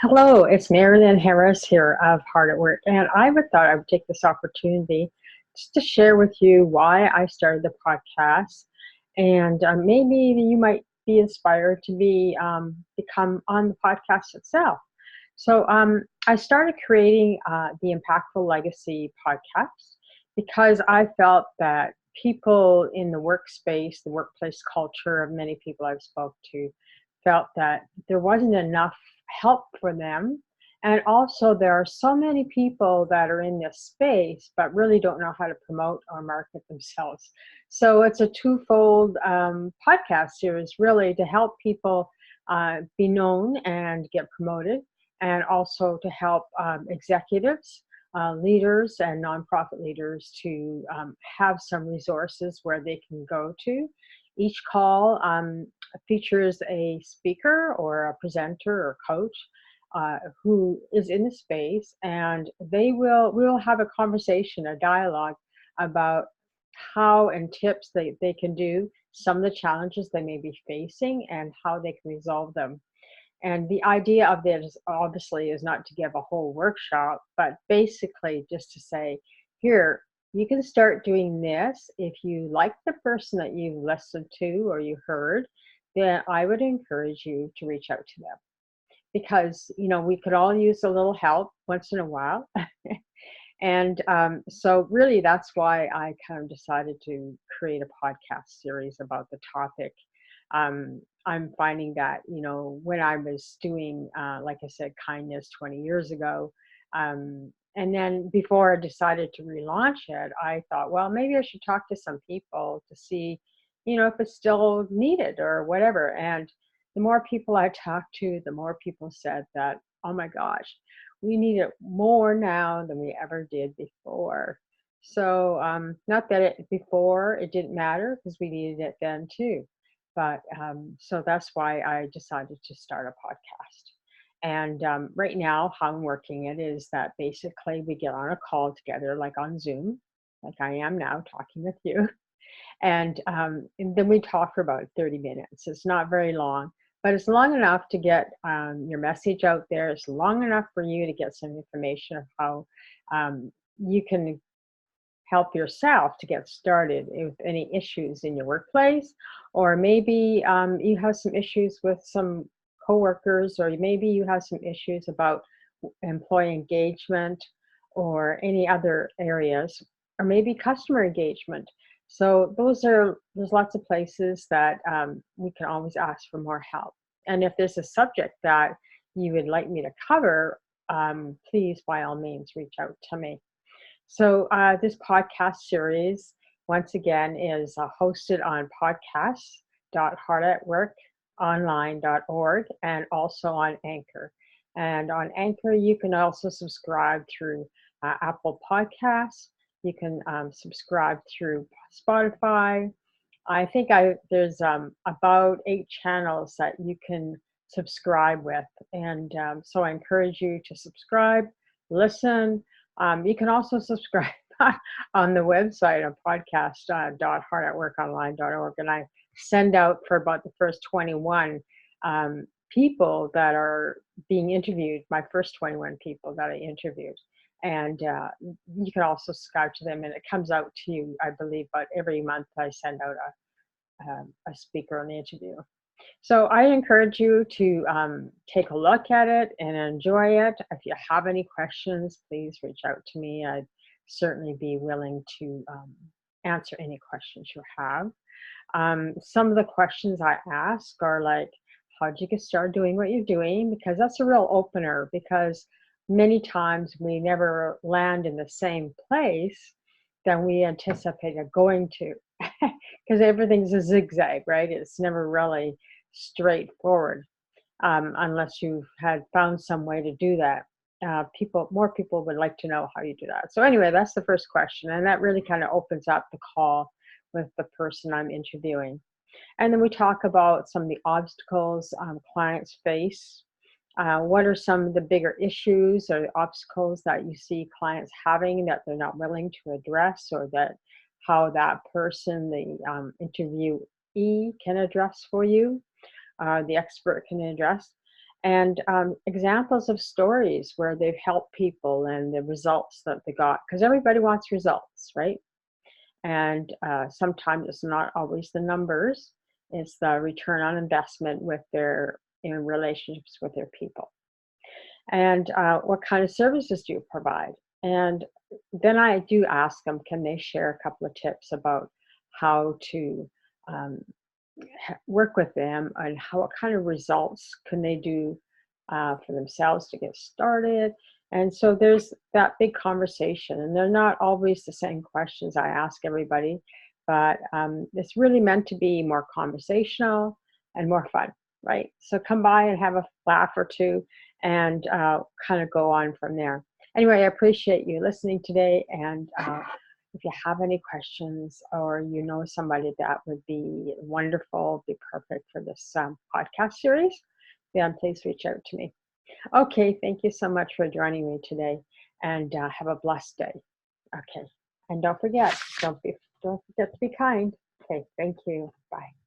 Hello, it's Marilyn Harris here of Hard at Work, and thought I would take this opportunity just to share with you why I started the podcast, and maybe you might be inspired to become on the podcast itself. I started creating the Impactful Legacy podcast because I felt that people in the workspace, the workplace culture of many people I've spoke to, felt that there wasn't enough help for them. And also, there are so many people that are in this space but really don't know how to promote or market themselves. So it's a twofold podcast series, really, to help people be known and get promoted, and also to help executives, leaders, and nonprofit leaders to have some resources where they can go to. Each call features a speaker or a presenter or coach who is in the space, and we will have a conversation, a dialogue about how and tips they can do some of the challenges they may be facing and how they can resolve them. And the idea of this obviously is not to give a whole workshop, but basically just to say, here, you can start doing this. If you like the person that you listened to or you heard, then I would encourage you to reach out to them, because we could all use a little help once in a while. And so really that's why I kind of decided to create a podcast series about the topic. I'm finding that, when I was doing, like I said, kindness 20 years ago, and then before I decided to relaunch it, I thought, well, maybe I should talk to some people to see, if it's still needed or whatever. And the more people I talked to, the more people said that, oh my gosh, we need it more now than we ever did before. So, not that before it didn't matter, because we needed it then too. But so that's why I decided to start a podcast. And right now, how I'm working it is that basically we get on a call together, like on Zoom, like I am now talking with you. And then we talk for about 30 minutes. It's not very long, but it's long enough to get your message out there. It's long enough for you to get some information of how you can help yourself to get started with any issues in your workplace, or maybe you have some issues with some coworkers, or maybe you have some issues about employee engagement or any other areas, or maybe customer engagement. So there's lots of places that we can always ask for more help. And if there's a subject that you would like me to cover, please, by all means, reach out to me. So this podcast series, once again, is hosted on podcasts.heartatworkonline.org and also on Anchor. And on Anchor, you can also subscribe through Apple Podcasts. You can subscribe through Spotify. I think there's about 8 channels that you can subscribe with. And so I encourage you to subscribe, listen. You can also subscribe on the website on podcast.heartatworkonline.org. And I send out for about the first 21 people that are being interviewed, my first 21 people that I interviewed. And you can also subscribe to them, and it comes out to you, I believe, about every month I send out a speaker on the interview. So I encourage you to take a look at it and enjoy it. If you have any questions, please reach out to me. I'd certainly be willing to answer any questions you have. Some of the questions I ask are like, how'd you get started doing what you're doing? Because that's a real opener, because many times we never land in the same place than we anticipated going to, because everything's a zigzag, right? It's never really straightforward unless you've had found some way to do that. More people would like to know how you do that. So anyway, that's the first question, and that really kind of opens up the call with the person I'm interviewing. And then we talk about some of the obstacles clients face. What are some of the bigger issues or obstacles that you see clients having that they're not willing to address, or that how that person, the interviewee, can address for you, the expert can address. and examples of stories where they've helped people and the results that they got, because everybody wants results, right? And sometimes it's not always the numbers, it's the return on investment with their in relationships with their people. And what kind of services do you provide? And then I do ask them, can they share a couple of tips about how to um, work with them and how what kind of results can they do for themselves to get started. And so there's that big conversation, and they're not always the same questions I ask everybody, but it's really meant to be more conversational and more fun, right? So come by and have a laugh or two, and kind of go on from there. Anyway, I appreciate you listening today, and if you have any questions or you know somebody that would be wonderful, be perfect for this podcast series, then please reach out to me. Okay, thank you so much for joining me today, and have a blessed day. Okay, and don't forget to be kind. Okay, thank you. Bye.